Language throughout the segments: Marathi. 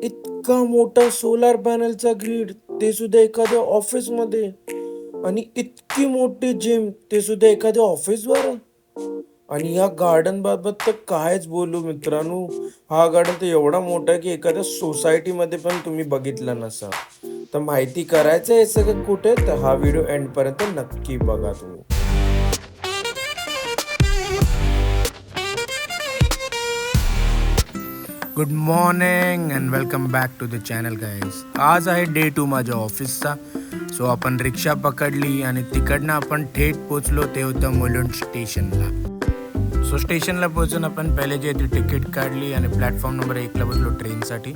इतका मोठा सोलार पॅनलचा ग्रिड, ते सुद्धा एखाद्या ऑफिसमध्ये. आणि इतकी मोठी जिम, ते सुद्धा एखाद्या ऑफिसवर. आणि या गार्डन बाबत तर कायच बोलू मित्रांनो. हा गार्डन तर एवढा मोठा आहे की एखाद्या सोसायटीमध्ये पण तुम्ही बघितला नसा. तर माहिती करायचं आहे सगळं कुठे, तर हा व्हिडिओ एंड पर्यंत नक्की बघा तुम्ही. Good morning and welcome back to the channel guys. आज आहे डे 2 माझ्या ऑफिसचा. सो आपण रिक्षा पकडली आणि तिकडनं आपण थेट पोचलो. ते होतं मुलुंड स्टेशनला. सो स्टेशनला पोचून आपण पहिले जे ती तिकीट काढली आणि प्लॅटफॉर्म नंबर 1ला बसलो ट्रेनसाठी.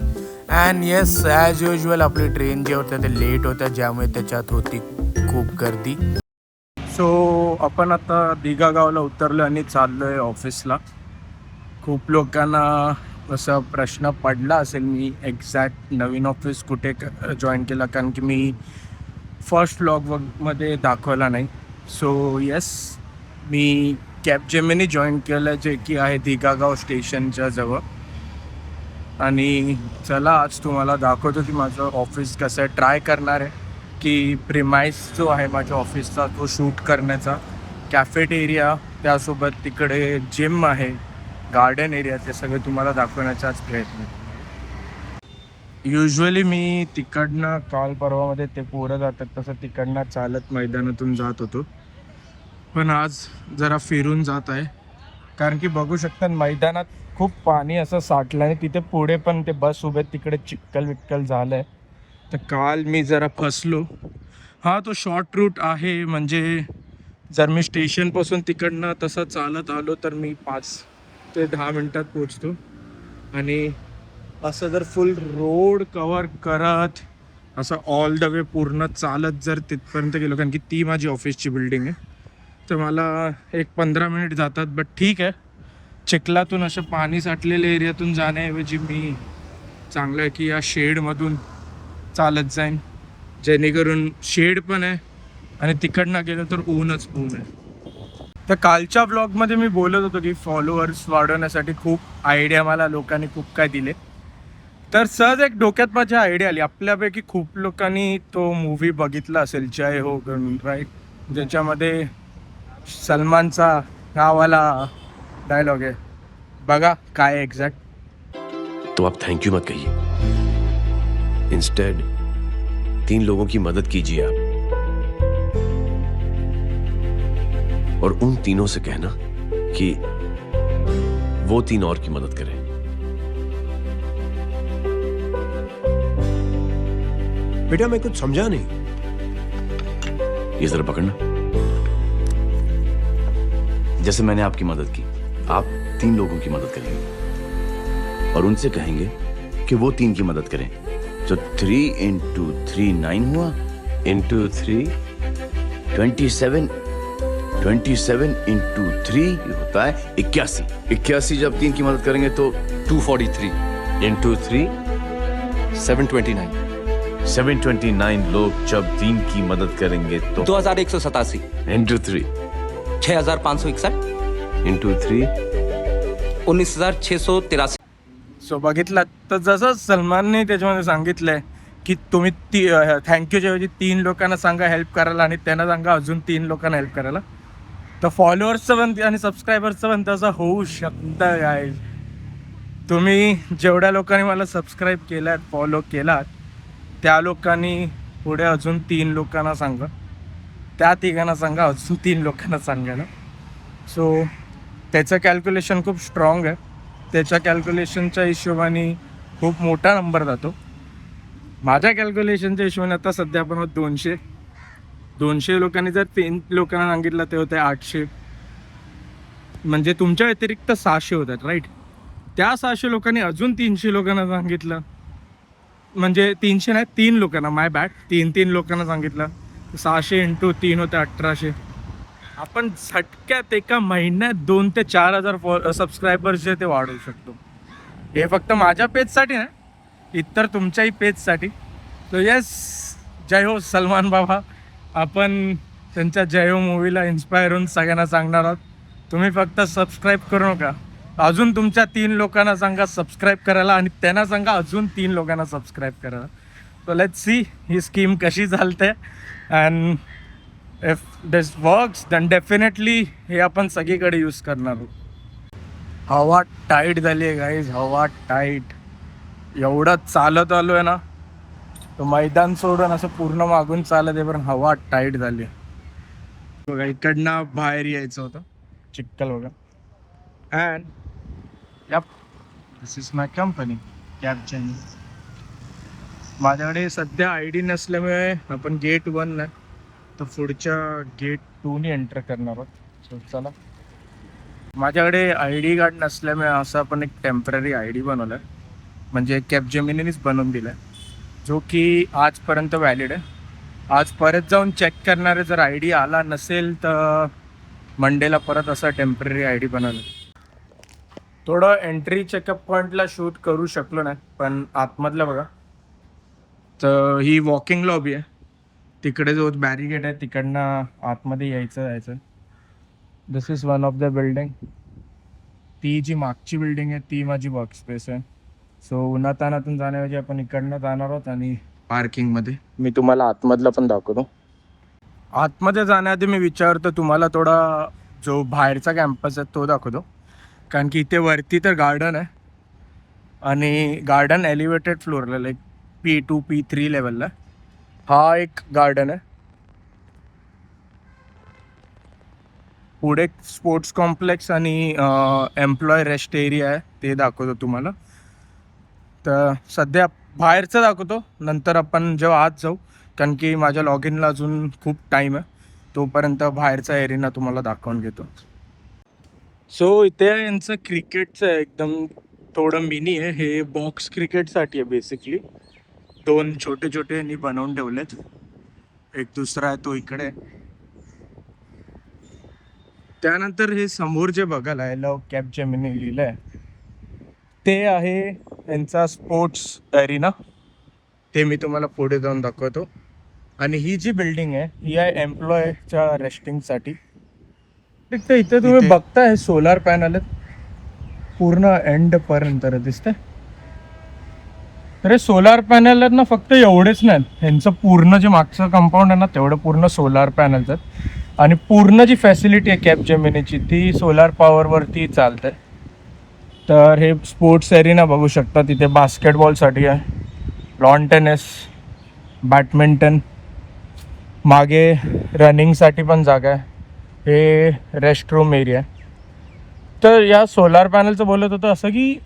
अँड येस, ॲज युजल आपली ट्रेन जे होतं ते लेट होतं, ज्यामुळे त्याच्यात होती खूप गर्दी. सो आपण आता दिघा गावला उतरलो आणि चाललो आहे ऑफिसला. खूप लोकांना असा प्रश्न पडला असेल मी एक्झॅक्ट नवीन ऑफिस कुठे जॉईन केला, कारण की मी फर्स्ट व्लॉगमध्ये दाखवला नाही. सो येस, मी कॅपजेमिनी जॉईन केलं, जे की आहे दिघागाव स्टेशनच्या जवळ. आणि चला आज तुम्हाला दाखवतो की माझं ऑफिस कसं आहे. ट्राय करणार आहे की प्रिमाइस जो आहे माझ्या ऑफिसचा तो शूट करण्याचा. कॅफेटेरिया, त्यासोबत तिकडे जिम आहे, गार्डन एरिया, ते सगळं तुम्हाला दाखवण्याचाच प्रयत्न. युजली मी तिकडनं काल परवामध्ये ते पोरं जातात तसं तिकडनं चालत मैदानातून जात होतो. पण आज जरा फिरून जात आहे, कारण की बघू शकता मैदानात खूप पाणी असं साठलं आहे. तिथे पुढे पण ते बस उभे, तिकडे चिक्कल विक्कल झालं आहे. तर काल मी जरा फसलो. हा तो शॉर्ट रूट आहे, म्हणजे जर मी स्टेशनपासून तिकडनं तसं चालत आलो तर मी 5 ते 10 मिनटात पोचतो. आणि असं जर फुल रोड कवर करत असं ऑल द वे पूर्ण चालत जर तिथपर्यंत गेलो, कारण की ती माझी ऑफिसची बिल्डिंग आहे, तर मला एक 15 मिनिट जातात. बट ठीक आहे, चिखलातून असं पाणी साठलेल्या एरियातून जाण्याऐवजी मी चांगलं आहे की या शेडमधून चालत जाईन, जेणेकरून शेड पण आहे आणि तिकडनं गेलं तर ऊनच ऊन आहे. तर कालच्या ब्लॉगमध्ये मी बोलत होतो की फॉलोअर्स वाढवण्यासाठी खूप आयडिया मला लोकांनी खूप काय दिले. तर सहज एक डोक्यात माझी आयडिया आली. आपल्यापैकी खूप लोकांनी तो मूवी बघितला असेल, जय हो, राईट, ज्याच्यामध्ये सलमानचा गावाला डायलॉग आहे. बघा काय एक्झॅक्ट. तो आप थैंक यू मत कहिए, इंस्टेड 3 लोगों की मदद कीजिए आप, और उन तीनों से कहना कि वो 3 और की मदद करें. बेटा मैं कुछ समझा नहीं. ये जरा पकड़ना. जैसे मैंने आपकी मदद की, आप 3 लोगों की मदद करेंगे और उनसे कहेंगे कि वो 3 की मदद करें. तो 3 into 3 9 हुआ, into 3 27. 27 into 3 होता है 81. 81 जब 3 की मदद करेंगे तो 243. into 3 729. 729 लोग जब 3 की मदद करेंगे तो 2187. into 3 6561. into 3 19683. सो बघितलं तर जसं सलमानने त्याच्यामध्ये सांगितलंय की तुम्ही थँक्यूच्या ऐवजी 3 लोकांना सांगा हेल्प करायला, आणि त्यांना सांगा अजून 3 लोकांना हेल्प करायला. तर फॉलोअर्सचं पण आणि सबस्क्रायबर्सचं पण तसं होऊ शकतं काय. तुम्ही जेवढ्या लोकांनी मला सबस्क्राईब केलात, फॉलो केलात, त्या लोकांनी पुढे अजून 3 लोकांना सांगा, त्या 3घांना सांगा, अजून 3 लोकांना सांगायला. सो त्याचं कॅल्क्युलेशन खूप स्ट्रॉंग आहे. त्याच्या कॅल्क्युलेशनच्या हिशोबाने खूप मोठा नंबर जातो. माझ्या कॅल्क्युलेशनच्या हिशोबाने आता सध्या आपण 200 लोकांनी जर 3 लोकांना सांगितलं ते होते 800, म्हणजे तुमच्या व्यतिरिक्त 600 होतात, राईट. त्या 600 लोकांनी अजून 300 लोकांना सांगितलं, म्हणजे 300 नाही, 3 लोकांना, माय बॅड, 3 लोकांना सांगितलं, 600 into 3 होते 1800. आपण झटक्यात एका महिन्यात 2 ते 4,000 सबस्क्रायबर्स जे ते वाढवू शकतो. हे फक्त माझ्या पेजसाठी ना, इतर तुमच्याही पेजसाठी. सो येस, जय हो सलमान बाबा. आपण त्यांच्या जय हो मूवीला इन्स्पायर होऊन सगळ्यांना सांगणार आहोत, तुम्ही फक्त सबस्क्राईब करू नका, अजून तुमच्या 3 लोकांना सांगा सबस्क्राईब करायला आणि त्यांना सांगा अजून 3 लोकांना सबस्क्राईब करायला. सो लेट्स सी ही स्कीम कशी चालते and if this works then definitely हे आपण सगळीकडे यूज करणार आहोत. हवा टाईट झाली आहे गाईज, हवा टाईट. एवढं चालत आलो आहे ना, तो मैदान सोडून असं पूर्ण मागून चालत आहे, पण हवा टाईट झाली आहे. बघा इकडनं बाहेर यायचं होतं, चिक्कल बघा. And yup, this is my company cab change. माझ्याकडे सध्या आय डी नसल्यामुळे आपण गेट 1 नाही तर पुढच्या गेट 2 एंटर करणार आहोत. सो चला, माझ्याकडे आय डी कार्ड नसल्यामुळे असं आपण एक टेम्पररी आय डी बनवलं आहे, म्हणजे कॅबजेमिनीनेच बनवून दिलं आहे, जो की आजपर्यंत व्हॅलिड आहे. आज परत जाऊन चेक करणारे जर आय डी आला नसेल तर मंडेला परत असा टेम्पररी आय डी बनवलं. थोडं एंट्री चेकअप पॉईंटला शूट करू शकलो नाही, पण आतमधलं बघा. तर ही वॉकिंग लॉबी आहे, तिकडे जो बॅरिगेट आहे तिकडनं आतमध्ये जायचं. This is one of the building. ती जी मागची बिल्डिंग आहे ती माझी वर्कस्पेस आहे. सो उन्हातानातून जाण्याऐवजी आपण इकडनं जाणार आहोत आणि पार्किंगमध्ये मी तुम्हाला आतमधलं पण दाखवतो. आतमध्ये जाण्याआधी मी विचारतो तुम्हाला थोडा जो बाहेरचा कॅम्पस आहे तो दाखवतो, कारण की इथे वरती तर गार्डन आहे आणि गार्डन एलिव्हेटेड फ्लोअरला लाईक P2 P3 लेवलला. हा एक गार्डन आहे. पुढे स्पोर्ट्स कॉम्प्लेक्स आणि एम्प्लॉय रेस्ट एरिया आहे, ते दाखवतो तुम्हाला. तर सध्या बाहेरचं दाखवतो, नंतर आपण जेव्हा आत जाऊ, कारण की माझ्या लॉग इनला अजून खूप टाईम आहे, तोपर्यंत बाहेरचा एरिया तुम्हाला दाखवून घेतो. सो इथे यांचं क्रिकेटचं एकदम थोडं मिनी आहे. हे बॉक्स क्रिकेटसाठी आहे बेसिकली. 2 छोटे छोटे यांनी बनवून ठेवलेत. एक दुसरा आहे तो इकडे. त्यानंतर हे समोर जे बघायला आहे लव कॅबजेमिनी लिहिलं आहे, ते आहे यांचा स्पोर्ट्स एरिना. ते मी तुम्हाला पुढे जाऊन दाखवतो. आणि ही जी बिल्डिंग आहे ही आहे एम्प्लॉयच्या रेस्टिंगसाठी. ठीक आहे, इथे तुम्ही बघताय सोलार पॅनल आहेत पूर्ण एंडपर्यंत दिसतंय. तर हे सोलार पॅनल आहेत ना, फक्त एवढेच नाहीत, ह्यांचं पूर्ण जे मागचं कंपाऊंड आहे ना तेवढं पूर्ण सोलार पॅनल्स आहेत. आणि पूर्ण जी फॅसिलिटी आहे कॅबजेमिनीची ती सोलार पॉवरवरती चालते. तर हे स्पोर्ट्स एरिना बघू शकता, तिथे बास्केटबॉलसाठी आहे, लॉन टेनिस, बॅडमिंटन, मागे रनिंगसाठी पण जागा आहे. हे रेस्ट रूम एरिया आहे. तर या सोलार पॅनलचं बोलत होतं असं की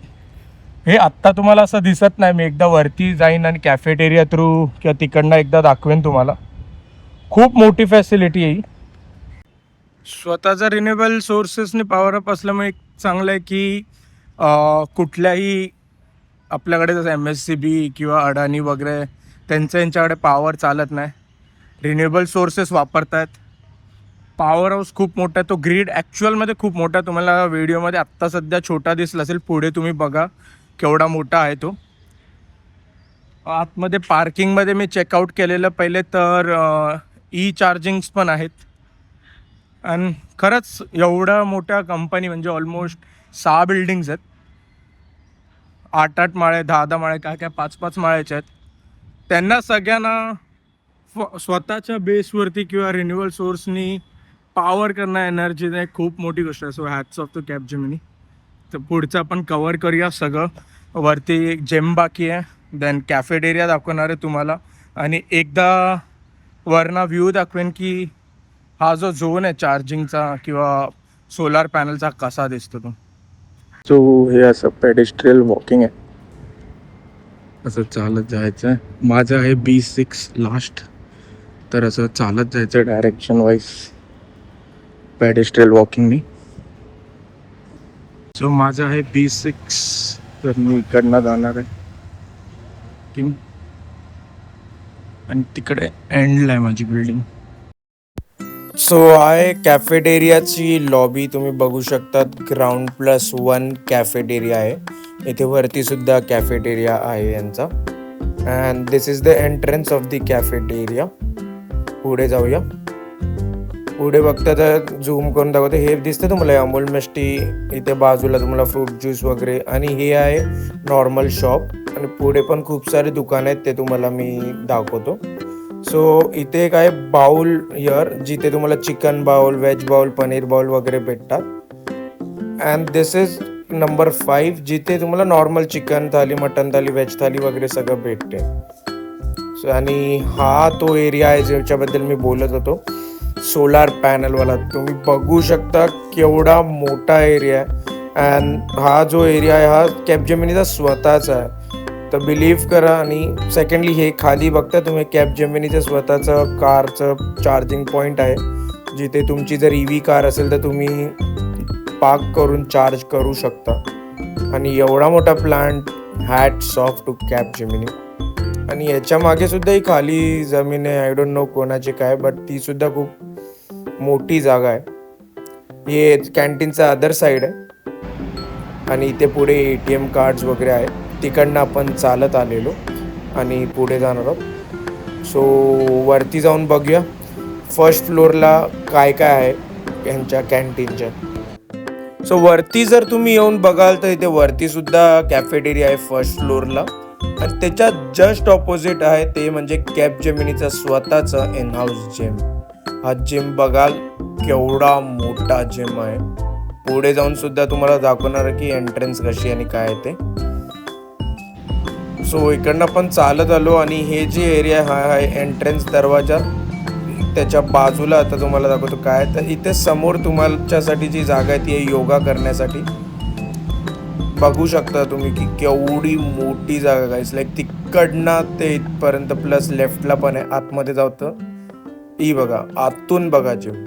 हे आत्ता तुम्हाला असं दिसत नाही, मी एकदा वरती जाईन आणि कॅफेटेरिया थ्रू किंवा तिकडनं एकदा दाखवेन तुम्हाला. खूप मोठी फॅसिलिटी आहे. स्वतःचा रिन्युएबल सोर्सेसने पॉवरअप असल्यामुळे एक चांगलं आहे की कुठल्याही आपल्याकडे जसं MSCB किंवा अडाणी वगैरे यांच्याकडे पॉवर चालत नाही. रिन्युएबल सोर्सेस वापरतात. पॉवर हाऊस खूप मोठा आहे, तो ग्रीड ॲक्च्युअलमध्ये खूप मोठा आहे. तुम्हाला व्हिडिओमध्ये आत्ता सध्या छोटा दिसला असेल, पुढे तुम्ही बघा केवढा मोठा आहे तो. आतमध्ये पार्किंगमध्ये मी चेकआउट केलेलं पहिले तर चार्जिंग्स पण आहेत. आणि खरंच एवढा मोठ्या कंपनी म्हणजे ऑलमोस्ट 6 बिल्डिंग्स आहेत, 8-8 माळे, 10-10 माळे, काय 5-5 माळ्याचे आहेत. त्यांना सगळ्यांना स्वतःच्या बेसवरती किंवा रिन्युएबल सोर्सनी पॉवर करणं एनर्जी खूप मोठी गोष्ट आहे. So hats off to Capgemini. तर पुढचं आपण कवर करूया सगळं. वरती एक जिम बाकी आहे, देन कॅफेटेरिया दाखवणार आहे तुम्हाला, आणि एकदा वरना व्ह्यू दाखवेन की हा जो झोन आहे चार्जिंगचा किंवा सोलार पॅनलचा कसा दिसतो तो. सो हे असं पेडेस्ट्रियल वॉकिंग आहे, असं चालत जायचं आहे. माझं आहे B6 लास्ट, तर असं चालत जायचं डायरेक्शन वाईज पेडेस्ट्रियल वॉकिंगनी. सो माझं आहे B6, तर मी इकडनं जाणार आहे आणि तिकडे एंडला आहे माझी बिल्डिंग. सो आहे कॅफेटेरियाची लॉबी, तुम्ही बघू शकतात. ग्राउंड+1 कॅफेटेरिया आहे. इथे वरती सुद्धा कॅफेटेरिया आहे यांचा. And this is the entrance of the cafeteria. पुढे जाऊया. पुढे बघता तर झूम करून दाखवते, हे दिसतं तुम्हाला अमूल मिष्टी, इथे बाजूला तुम्हाला फ्रूट ज्यूस वगैरे, आणि हे आहे नॉर्मल शॉप. आणि पुढे पण खूप सारे दुकान आहेत, ते तुम्हाला मी दाखवतो. सो इथे एक आहे बाउल हिअर, जिथे तुम्हाला chicken bowl, veg bowl, paneer bowl वगैरे भेटतात. अँड दिस इज नंबर 5, जिथे तुम्हाला normal chicken thali, mutton thali, veg thali वगैरे सगळं भेटते. आणि हा तो एरिया आहे ज्याच्याबद्दल मी बोलत होतो, सोलार पॅनलवाला. तुम्ही बघू शकता केवढा मोठा एरिया आहे. अँड हा जो एरिया आहे हा कॅपजेमिनीचा स्वतःचा आहे. तर बिलीव्ह करा. आणि सेकंडली हे खाली बघता तुम्ही, कॅपजेमिनीचं स्वतःचं कारचं चार्जिंग पॉईंट आहे, जिथे तुमची जर EV कार असेल तर तुम्ही पार्क करून चार्ज करू शकता. आणि एवढा मोठा plant, hats off to Capgemini. आणि याच्या मागे सुद्धा ही खाली जमीन आहे, आय डोंट नो कोणाची काय, बट ती सुद्धा खूप मोठी जागा आहे. हे कॅन्टीनचा अदर साईड आहे. आणि इथे पुढे ATM कार्ड्स वगैरे आहे. तिकडनं आपण चालत आलेलो आणि पुढे जाणार आहोत. सो वरती जाऊन बघूया फर्स्ट फ्लोअरला काय काय आहे यांच्या कॅन्टीनच्या. सो वरती जर तुम्ही येऊन बघाल तर इथे वरती सुद्धा कॅफेटेरिया आहे फर्स्ट फ्लोअरला. आणि त्याच्या जस्ट ऑपोजिट आहे ते म्हणजे कॅपजेमिनीचा स्वतःचा इन हाऊस जिम. हा जिम बघाल केवढा मोठा जिम आहे. पुढे जाऊन सुद्धा तुम्हाला दाखवणार आहे की एंट्रन्स कशी आणि काय ते. सो इकडनं पण चालत आलो आणि हे जे एरिया हा आहे एंट्रन्स दरवाजा, त्याच्या बाजूला आता तुम्हाला दाखवतो काय. तर इथे समोर तुमच्यासाठी जी जागा आहे ती आहे योगा करण्यासाठी. बघू शकता तुम्ही की केवढी मोठी जागा आहे. लाईक तिकडनं ते इथपर्यंत, प्लस लेफ्टला पण आहे. आतमध्ये जातं ही बघा, आतून बघा जिम.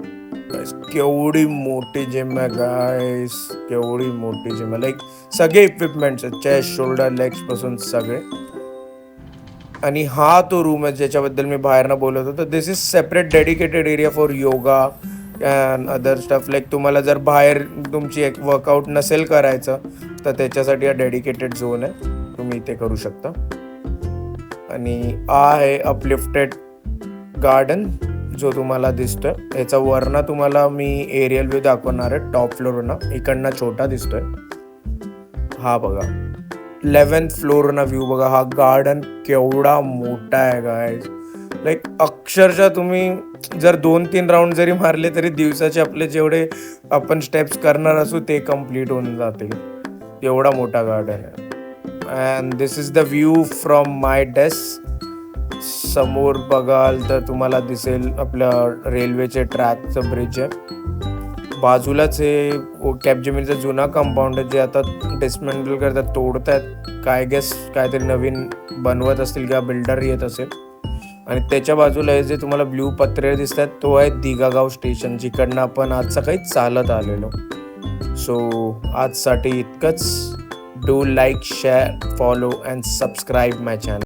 केवढी मोठी जिम आहे गाईस, केवढी मोठी जिम आहे. लाईक सगळे इक्विपमेंट्स आहेत, चेस्ट, शोल्डर, लेग्स पासून सगळे. आणि हा तो रूम आहे ज्याच्याबद्दल मी बाहेरनं बोलत होतो. This is separate dedicated area for yoga and other stuff. Like तुम्हाला जर बाहेर तुमची एक वर्कआउट नसेल करायचं तर त्याच्यासाठी हा डेडिकेटेड झोन आहे, तुम्ही इथे करू शकता. आणि हा आहे अपलिफ्टेड गार्डन जो तुम्हाला दिसतोय. याचा वरनं तुम्हाला मी एरियल व्ह्यू दाखवणार आहे टॉप फ्लोअरनं. इकडनं छोटा दिसतोय, हा बघा 11th फ्लोअरनं व्ह्यू बघा. हा गार्डन केवढा मोठा आहे गाईज. लाईक अक्षरशः तुम्ही जर 2-3 राऊंड जरी मारले तरी दिवसाचे आपले जेवढे आपण स्टेप्स करणार असू ते कम्प्लीट होऊन जाते. एवढा मोठा गार्डन आहे. And this is the view from my desk. समोर बघाल तर तुम्हाला दिसेल आपलं रेल्वेचे ट्रॅकचं ब्रिज आहे. बाजूलाच हे कॅपजेमिनीचा जुना कंपाऊंड आहे जे आता डिसमेंटल करतात, तोडतात. काय गेस काहीतरी नवीन बनवत असतील किंवा बिल्डर येत असेल. आणि त्याच्या बाजूला हे जे तुम्हाला ब्ल्यू पत्रे दिसतात तो आहे दिघागाव स्टेशन, जिकडनं आपण आज सकाळी चालत आलेलो. सो आजसाठी इतकंच. Do like, share, follow and subscribe my channel.